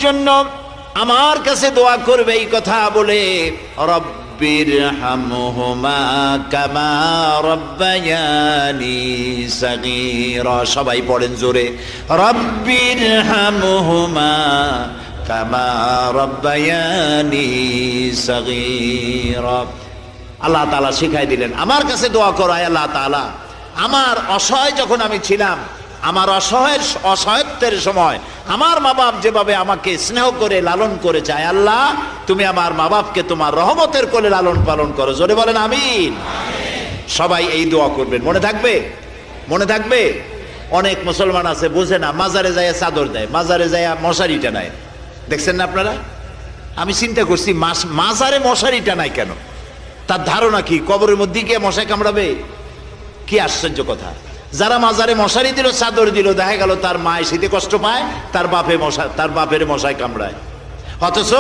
জন্য আমার কাছে দোয়া করবে এই কথা বলে, রব্বিরহামহুমা কামা রব্বায়ানি সাগীরা। সবাই পড়েন জোরে, রব্বিরহামহুমা কামা রব্বায়ানি সাগীরা। আল্লাহ তাআলা শিখাই দিলেন আমার কাছে দোয়া করো, আয় আল্লাহ তাআলা আমার অসহায় যখন আমি ছিলাম, আমার অসহায়ত্বের সময় আমার মা বাপ যেভাবে আমাকে স্নেহ করে লালন করে চায়, আল্লাহ তুমি আমার মা বাপকে তোমার রহমতের কোলে লালন পালন করো। জোরে বলেন আমিন। সবাই এই দোয়া করবেন, মনে থাকবে, মনে থাকবে। অনেক মুসলমান আছে বুঝে না, মাজারে যায় চাদর দেয়, মাজারে যায় মশারি টানায়। দেখছেন না আপনারা? আমি চিন্তা করছি মাজারে মশারি টানায় কেন? তার ধারণা কি কবরের মধ্যে গিয়ে মশাই কামড়াবে? কি আশ্চর্য কথা। যারা মাজারে মশারি দিল, চাদর দিল, দেখা গেল তার মায় শীতে কষ্ট পায়, তার বাপের মশায় কামড়ায়। অথচ